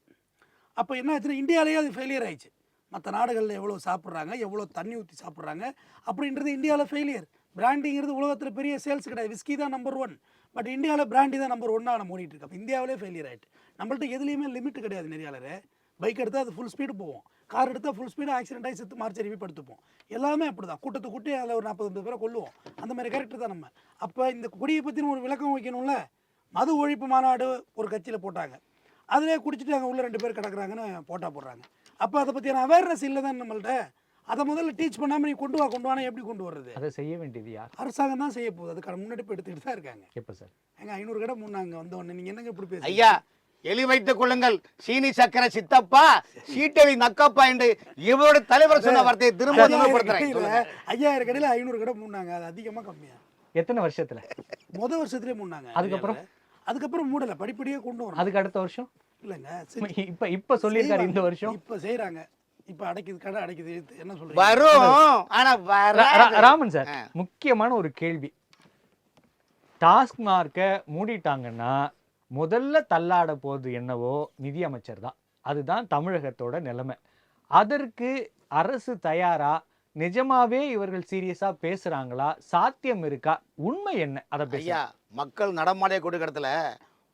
அப்போ என்ன ஆச்சுன்னா இந்தியாவிலேயே அது ஃபெயிலியர் ஆயிடுச்சு. மற்ற நாடுகளில் எவ்வளோ சாப்பிட்றாங்க, எவ்வளோ தண்ணி ஊற்றி சாப்பிட்றாங்க அப்படின்றது இந்தியாவில் ஃபெயிலியர். பிராண்டிங்கிறது உலகத்தில் பெரிய சேல்ஸ் கிடையாது. விஸ்கி தான் நம்பர் 1, பட் இந்தியாவில் பிராண்டி தான் நம்பர் 1 நம்ம ஓடிட்டு இருக்கோம். இந்தியாவிலே ஃபெயிலியர் ஆகிட்டு. நம்மள்ட்ட எதுலேயுமே லிமிட் கிடையாது. நிறையாளர் பைக் எடுத்தால் அது ஃபுல் ஸ்பீடு போவோம், கார் எடுத்தால் ஃபுல் ஸ்பீடு ஆக்சிடென்ட் ஆகி செத்து மார்ச் அறிவி படுத்துப்போம். எல்லாமே அப்படி தான். கூட்டத்தை கூட்டி அதில் ஒரு 40-50 பேரை கொள்ளுவோம். அந்த மாதிரி கேரக்டர் தான் நம்ம. அப்போ இந்த குடியை பற்றின ஒரு விளக்கம் வைக்கணும்ல. மது ஒழிப்பு மாநாடு ஒரு கட்சியில் போட்டாங்க, அதிலே குடிச்சிட்டு அங்கே உள்ள 2 பேர் கிடக்குறாங்கன்னு போடுறாங்க. அப்போ அதை பற்றியான அவேர்னஸ் இல்லை தான் நம்மள்ட்ட. அதை முதல்ல டீச் பண்ணாமல் நீ கொண்டு வானா எப்படி கொண்டு வர்றது? அதை செய்ய வேண்டியது யார்? அரசாங்கம் தான் செய்ய போகுது. அதுக்கான முன்னெடுப்பு எடுத்துக்கிட்டு தான் இருக்காங்க. எப்போ சார்? எங்க 500 கடை முன்னாங்க வந்த உடனே நீங்கள் என்னங்க இப்படி பேசுங்க? ஐயா எலி வைத்துக் கொள்ளுங்கள், சீனி சக்கரை சித்தப்பா சீட்டவி நக்கப்பா என்று இவரோட தலைவர் சொன்ன வார்த்தையை திரும்ப 5000 கடையில் 500 கடை முன்னாங்க. அது அதிகமாக கம்மியா? எத்தனை வருஷத்துல? முதல் வருஷத்துலேயே முன்னாங்க. அதுக்கப்புறம் மூடலை, படிப்படியாக கொண்டு வரும். அதுக்கு அடுத்த வருஷம் இல்லைங்க. இப்ப சொல்லியிருக்காரு இந்த வருஷம். இப்ப செய்யறாங்க. இப்ப அடைக்குது, கடை அடைக்குது. என்ன சொல்றீங்க? வரும். ஆனா ராமன் சார், முக்கியமான ஒரு கேள்வி. டாஸ்மார்க்கை மூடிட்டாங்கன்னா முதல்ல தள்ளாட போது என்னவோ நிதியமைச்சர் தான். அதுதான் தமிழகத்தோட நிலைமை. அதற்கு அரசு தயாரா? நிஜமாவே இவர்கள் சீரியஸா பேசுறாங்களா? சாத்தியம் இருக்கா? உண்மை என்ன? அதை ஐயா மக்கள் நடமாடைய கூடிய இடத்துல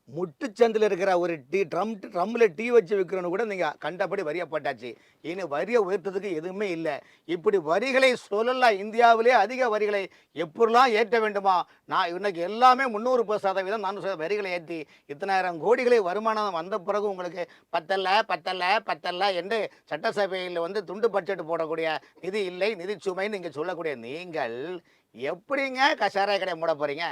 முட்டுச்சந்தில் இருக்கிற ஒரு ட்ரம்மில் டீ வச்சு விற்கிறவனு கூட நீங்கள் கண்டபடி வரியப்பட்டாச்சு. இனி வரியை உயர்த்ததுக்கு எதுவுமே இல்லை. இப்படி வரிகளை சொல்லலாம். இந்தியாவிலே அதிக வரிகளை எப்படிலாம் ஏற்ற வேண்டுமா? நான் இன்னைக்கு எல்லாமே 300% 400% வரிகளை ஏற்றி இத்தனாயிரம் கோடிகளை வருமானம் வந்த பிறகு உங்களுக்கு பத்தல்ல என்று சட்டசபையில் வந்து துண்டு பட்ஜெட் போடக்கூடிய நிதி இல்லை, நிதி சுமைன்னு நீங்கள் சொல்லக்கூடிய நீங்கள் எப்படிங்க சாராய கடை மூட போறீங்க?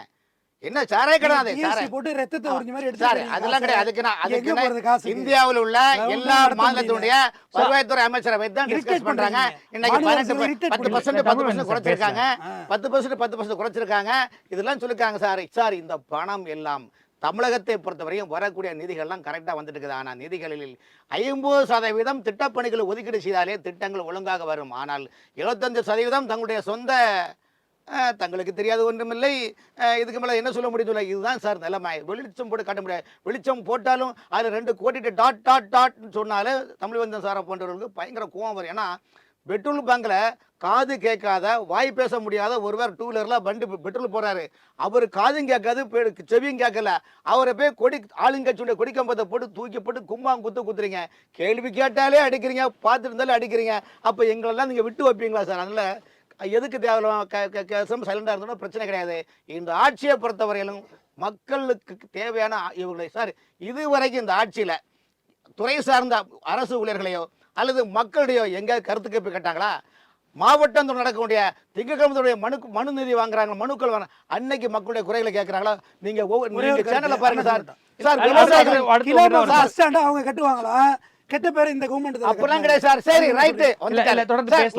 என்ன சாராய கடை? அது GST போட்டு ரத்தத்தை உறிஞ்ச மாதிரி எடுத்து சார் அதெல்லாம் கிடையாது. அதுக்கு இந்தியாவில் உள்ள எல்லா மாநிலத்தினுடைய வருவாய்த்துறை அமைச்சரை வைத்து தான் டிஸ்கஸ் பண்றாங்க. இன்னைக்கு 10% குறைச்சிருக்காங்க, 10% குறைச்சிருக்காங்க. இதெல்லாம் சொல்லிருக்காங்க சார். சார் இந்த பணம் எல்லாம் தமிழகத்தை பொறுத்தவரையும் வரக்கூடிய நிதிகள்லாம் கரெக்டாக வந்துட்டு இருக்குது. ஆனால் நிதிகளில் 50% திட்டப்பணிகள் ஒதுக்கீடு செய்தாலே திட்டங்கள் ஒழுங்காக வரும். ஆனால் 75% தங்களுடைய சொந்த தங்களுக்கு தெரியாது ஒன்றுமில்லை. இதுக்கு மேலே என்ன சொல்ல முடியும்? இதுதான் சார் நிலைமை. வெளிச்சம் போட்டு காட்ட முடியாது. வெளிச்சம் போட்டாலும் அதில் 2 கோடிட்டு டாட்னு சொன்னாலே தமிழ்வந்தன் சாரை போன்றவர்களுக்கு பயங்கர கோவம் வரும். ஏன்னா பெட்ரோல் பங்கில் காது கேட்காத, வாய் பேச முடியாத ஒருவர் 2 வீலரில் வண்டி பெட்ரோல் போகிறாரு. அவர் காதும் கேட்காது, செவியும் கேட்கல. அவரை போய் ஆளுங்கட்சியுடைய கொடிக்கம்பத்தை போட்டு தூக்கி போட்டு குத்துறீங்க. கேள்வி கேட்டாலே அடிக்கிறீங்க, பார்த்துட்டு இருந்தாலே அடிக்கிறீங்க. அப்போ எங்களெல்லாம் நீங்கள் விட்டு வைப்பீங்களா சார்? அதனால் எதுக்கு தேவையில்லாம சைலண்டாக இருந்தோம்னா பிரச்சனை கிடையாது. இந்த ஆட்சியை பொறுத்தவரையிலும் மக்களுக்கு தேவையான இவர்களை சார் இதுவரைக்கும் இந்த ஆட்சியில் துறை சார்ந்த அரசு ஊழியர்களையோ அல்லது மக்களுடையோ எங்கே கருத்து கேட்பு கேட்டாங்களா? மாவட்டம் நடக்கக்கூடிய திங்கட்கிழமையுடைய மனு நிதி வாங்குறாங்க, மனுக்கள் வாங்க, அன்னைக்கு மக்களுடைய குறைகளை கேட்கறாங்களா? நீங்க சேனலை பாருங்க சார். அவங்க கட்டுவாங்களா? கெட்ட பேர் இந்த கவர்மெண்ட் அப்பலாம் கிடையாது சார். சரி ரைட்,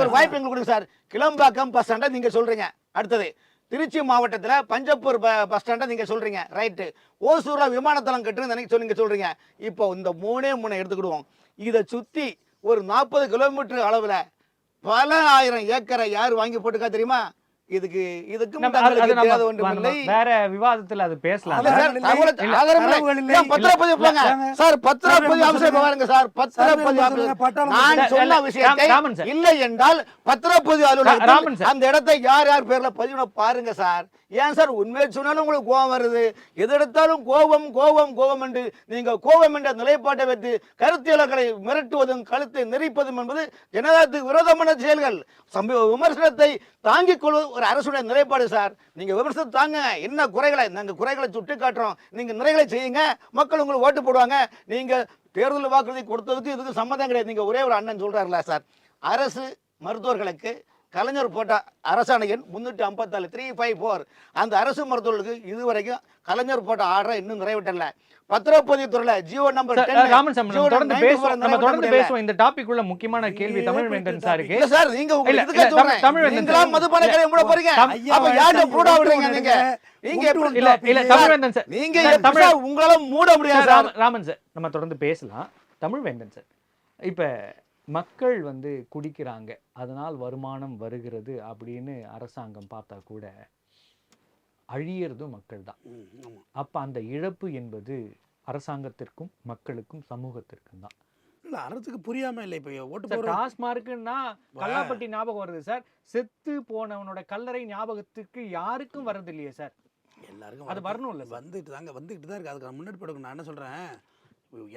ஒரு வாய்ப்பு எங்களுக்கு கொடுங்க சார். கிளம்பாக்கம் பஸ் ஸ்டாண்டை நீங்க சொல்றீங்க. அடுத்தது திருச்சி மாவட்டத்தில் பஞ்சப்பூர் பஸ் ஸ்டாண்டை நீங்க சொல்றீங்க. ரைட்டு. ஓசூர்ல விமானத்தளம் கட்டுறது நீங்க சொல்றீங்க. இப்போ இந்த 3 எடுத்துக்கிடுவோம். இதை சுத்தி ஒரு 40 கிலோமீட்டர் அளவில் பல ஆயிரம் ஏக்கரை யார் வாங்கி போட்டுக்கா தெரியுமா? வேற விவாதத்துல அது பேசலாம். இல்லை என்றால் பத்திரப்பதிவு அலுவலகத்தில் அந்த இடத்தை யார் யார் பேர்ல பதிவு பாருங்க சார். ஏன் சார் உண்மையை சொன்னாலும் உங்களுக்கு கோபம் வருது? எது எடுத்தாலும் கோபம் என்று நீங்க கோபம் என்ற நிலைப்பாட்டை வைத்து கருத்தியல்களை மிரட்டுவதும் கழுத்தை நெரிப்பதும் என்பது ஜனநாயகத்துக்கு விரோதமான செயல்கள். விமர்சனத்தை தாங்கிக் கொள்வது ஒரு அரசுடைய நிலைப்பாடு சார். நீங்க விமர்சனத்தை தாங்க. என்ன குறைகளை நாங்கள் குறைகளை சுட்டி காட்டுறோம், நீங்க நிறைகளை செய்யுங்க, மக்கள் உங்களுக்கு ஓட்டு போடுவாங்க. நீங்க தேர்தல் வாக்குறுதி கொடுத்ததுக்கு இதுக்கு சம்மந்தம் கிடையாது. நீங்க ஒரே ஒரு அண்ணன் சொல்றாருல சார், அரசு மருத்துவர்களுக்கு கலைஞர் போட்ட அரசாணை எண் 354 354 அந்த அரசு மருத்துவர்களுக்கு இதுவரைக்கும் கலைஞர் போட்ட ஆர்டரை இன்னும் நிறைவேற்றல. பத்திரப்பதிவு துறையில ஜியோ நம்பர் 10 ராமன் சார் நம்ம தொடர்ந்து பேசுவோம். இந்த டாபிக் உள்ள முக்கியமான கேள்வி தமிழ்வேந்தன் சாருக்கு. இல்ல சார், நீங்க இதுக்கு சொல்றேன், தமிழ்வேந்தன் மதுபான கடை மூட போறீங்க. அப்ப யாரை மூட விடுறீங்க நீங்க எப்படி? இல்ல தமிழ்வேந்தன் சார், நீங்க உங்களால மூட முடியாது சார். ராமன் சார் நம்ம தொடர்ந்து பேசலாம். தமிழ்வேந்தன் சார், இப்ப மக்கள் வந்து குடிக்கிறாங்க, அதனால் வருமானம் வருகிறது அப்படின்னு அரசாங்கம் பார்த்தா கூட அழியறதும் மக்கள் தான். அப்ப அந்த இழப்பு என்பது அரசாங்கத்திற்கும் மக்களுக்கும் சமூகத்திற்கும் தான். இல்ல அரசுக்கு புரியாம இல்லை. இப்ப ஓட்டு டாஸ்மார்க்குன்னா கல்லாப்பட்டி ஞாபகம் வருது சார். செத்து போனவனோட கல்லறை ஞாபகத்துக்கு யாருக்கும் வர்றது இல்லையே சார். எல்லாருக்கும் அது வரணும் இல்ல? வந்துட்டு தான் இருக்கு. அதுக்கு முன்னாடி படுக்கணும். நான் என்ன சொல்றேன்,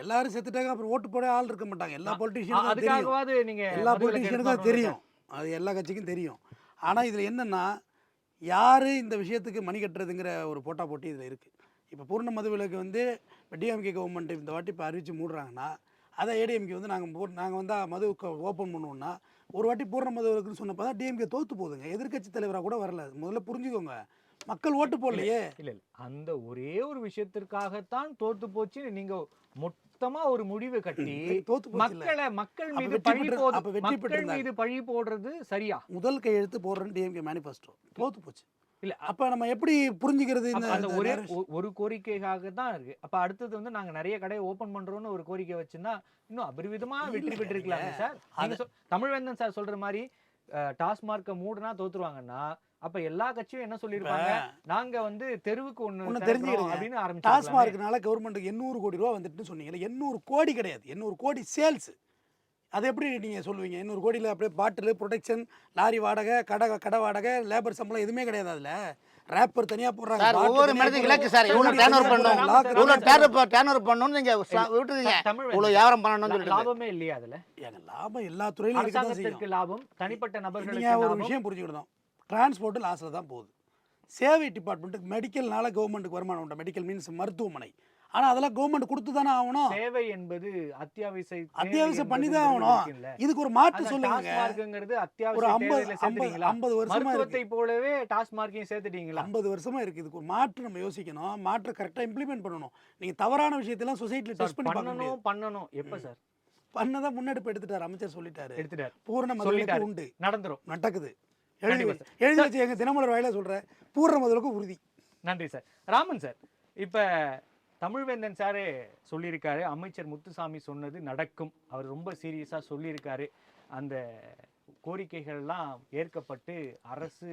எல்லாரும் செத்துட்டாங்க, அப்புறம் ஓட்டு போட ஆள் இருக்க மாட்டாங்க. எல்லா பொலிட்டீஷியனுக்கும் தெரியும், அது எல்லா கட்சிக்கும் தெரியும். ஆனா இதுல என்னன்னா, யாரு இந்த விஷயத்துக்கு மணி கட்டுறதுங்கிற ஒரு போட்டா போட்டி இதுல இருக்கு. இப்போ பூர்ண மதுவிலக்கு வந்து இப்போ டிஎம்கே கவர்மெண்ட் இந்த வாட்டி இப்போ அறிவிச்சு மூடுறாங்கன்னா, அதை ஏடிஎம்கே வந்து நாங்கள் வந்து மது ஓப்பன் பண்ணுவோம்னா, ஒரு வாட்டி பூர்ண மதுவிலக்குன்னு சொன்னப்போ தான் டிஎம்கே தோத்து போகுதுங்க. எதிர்கட்சி தலைவராக கூட வரல. முதல்ல புரிஞ்சுக்கோங்க, மக்கள் ஓட்டு போடலையே. இல்ல அந்த ஒரே ஒரு விஷயத்திற்காகத்தான் தோத்து போச்சு. நீங்க மொத்தமா ஒரு முடிவு கட்டி மக்கள் மீது பழி போடுறது சரியா? முதல் கையெழுத்து போடுறேன்னு டிஎம்கே மேனிஃபெஸ்டோ தோத்து போச்சு. இல்ல அப்ப நம்ம எப்படி புரிஞ்சுக்கிறது? அந்த ஒரே ஒரு கோரிக்கைக்காக தான் இருக்கு. அப்ப அடுத்தது வந்து நாங்க நிறைய கடையை ஓபன் பண்றோம்னு ஒரு கோரிக்கை வச்சுன்னா இன்னும் அபரிவிதமா வெற்றி பெற்றிருக்கலாங்க சார். தமிழ்வேந்தன் சார் சொல்ற மாதிரி டாஸ்மார்க்க மூடுனா தோத்துருவாங்கன்னா, அப்ப எல்லா கட்சியும் என்ன சொல்லிருப்பாங்க, நாங்க வந்து தெருவுக்கு ஒண்ணு தெரிஞ்சுக்கிறோம் அப்படின்னு ஆரம்பிச்சு. டாஸ்மார்க்னால கவர்மெண்ட்டுக்கு 800 கோடி ரூபா வந்துட்டுன்னு சொன்னீங்க. 800 கோடி கிடையாது, 800 கோடி சேல்ஸ். அது எப்படி நீங்கள் சொல்லுவீங்க? 800 கோடியில் அப்படியே பாட்டில் ப்ரொடெக்ஷன், லாரி வாடகை, கடை வாடகை, லேபர் சம்பளம் எதுவுமே கிடையாது. அதில் ரேப்பர் தனியா போடுறாங்க, சார் பாட்டு ஒவ்வொரு தனியா மனிதனுக்கு போடுறாங்க, இலக்கு சார் இவ்வளோ தனியா டேர்ன் ஓவர் போடுறாங்க, பண்ணணும், locker இவ்வளோ தனியா டேர்ன் ஓவர் பண்ணணும்னு நீங்க விட்டுருக்கீங்க, தமிழ் இவ்வளோ வியாபாரம் பண்ணணும்னு சொல்லிட்டு லாபமே இல்லையா அதுல? ஏங்க, லாபம் எல்லா துறையிலும் இருக்கதான் செய்யும். அரசாங்கத்திற்கு லாபம், தனிப்பட்ட நீங்க நபர்களுக்கு ஒரு லாபம். விஷயம் புரிஞ்சுக்கணும், டிரான்ஸ்போர்ட் லாஸ்ல தான் போகுது. சேவை டிபார்ட்மெண்ட்டுக்கு மெடிக்கல்னால கவர்மெண்ட்டுக்கு வருமானம் உண்டு. மெடிக்கல் மீன்ஸ் மருத்துவமனை. ஆனா அதெல்லாம் கவர்மெண்ட் கொடுத்து தானே ஆகணும். சேவை என்பது அத்தியாவசிய அத்தியாவசியம் பண்ணி தான் ஆகணும். இதுக்கு ஒரு மாற்று சொல்லுங்க. டாஸ்மார்க்ங்கிறது ஒரு அத்தியாவசிய 50 தேவையில சேர்த்துட்டீங்களா? 50 வருஷமா மருத்துவத்தை இருக்கு. போலவே டாஸ்மார்க்கையும் சேர்த்துட்டீங்களா? 50 வருஷமா இருக்கு. இதுக்கு ஒரு மாற்று நம்ம யோசிக்கணும். மாற்று கரெக்டா இம்ப்ளிமெண்ட் பண்ணணும். நீங்க தவறான விஷயத்தெல்லாம் சொசைட்டில சார், டெஸ்ட் பண்ணி பார்க்க முடியாது. பண்ணணும் எப்ப சார் பண்ணதான் முன்னெடுப்பு எடுத்துட்டாரு, அமைச்சர் சொல்லிட்டாரு. எடுத்துட்டார்? பூரண முதலுக்கு சொல்லிட்டாரு. உண்டு, நடந்துரும். நடக்குது. கண்டிப்பா சார். எழுதி வச்சு எங்க தினமலர் வாயில சொல்றேன், பூரண முதலுக்கு உறுதி. நன்றி சார். ராமன் சார், இப்ப தமிழ்வேந்தன் சாரே சொல்லியிருக்காரு, அமைச்சர் முத்துசாமி சொன்னது நடக்கும், அவர் ரொம்ப சீரியஸா சொல்லியிருக்காரு, அந்த கோரிக்கைகள்லாம் ஏற்கப்பட்டு அரசு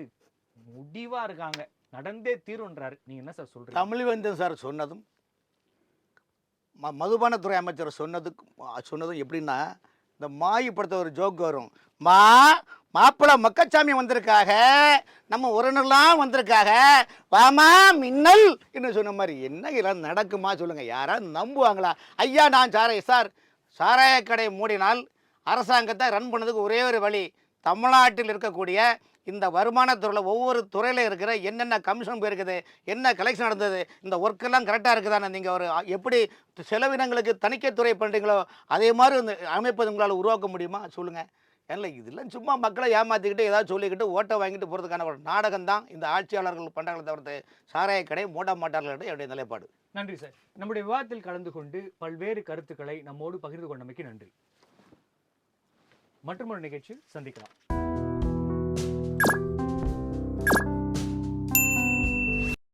முடிவா இருக்காங்க, நடந்தே தீருன்றாரு. நீங்க என்ன சார் சொல்றீங்க? தமிழ்வேந்தன் சார் சொன்னதும் மதுபானத்துறை அமைச்சர் சொன்னதும் எப்படின்னா, இந்த மாயி படத்தை ஒரு ஜோக் வரும், மாப்பிள்ளை மக்கச்சாமி வந்திருக்காக, நம்ம உறவினர்லாம் வந்திருக்காக, வாமா மின்னல் என்று சொன்ன மாதிரி. என்ன இதெல்லாம் நடக்குமா சொல்லுங்கள், யாராவது நம்புவாங்களா? ஐயா நான் சார் சாராய கடை மூடினால் அரசாங்கத்தை ரன் பண்ணதுக்கு ஒரே ஒரு வழி, தமிழ்நாட்டில் இருக்கக்கூடிய இந்த வருமானத்துறையில் ஒவ்வொரு துறையில் இருக்கிற என்னென்ன கமிஷன் போயிருக்குது, என்ன கலெக்ஷன் நடந்தது, இந்த ஒர்க்கெல்லாம் கரெக்டாக இருக்குதானே, நீங்கள் ஒரு எப்படி செலவினங்களுக்கு தணிக்கைத்துறை பண்ணுறீங்களோ அதே மாதிரி இந்த அமைப்பது உங்களால் உருவாக்க முடியுமா சொல்லுங்கள். ஏன்னா இதெல்லாம் சும்மா மக்களை ஏமாற்றிக்கிட்டு ஏதாவது சொல்லிக்கிட்டு ஓட்டை வாங்கிட்டு போகிறதுக்கான ஒரு நாடகம் தான் இந்த ஆட்சியாளர்கள் பண்ணுறாங்களே தவிர்த்து சாராய கடை மூட மாட்டார்கள் என்னுடைய நிலைப்பாடு. நன்றி சார். நம்முடைய விவாதத்தில் கலந்து கொண்டு பல்வேறு கருத்துக்களை நம்மோடு பகிர்ந்து கொண்டமைக்கு நன்றி. மற்றொரு நிகழ்ச்சியில் சந்திக்கலாம்.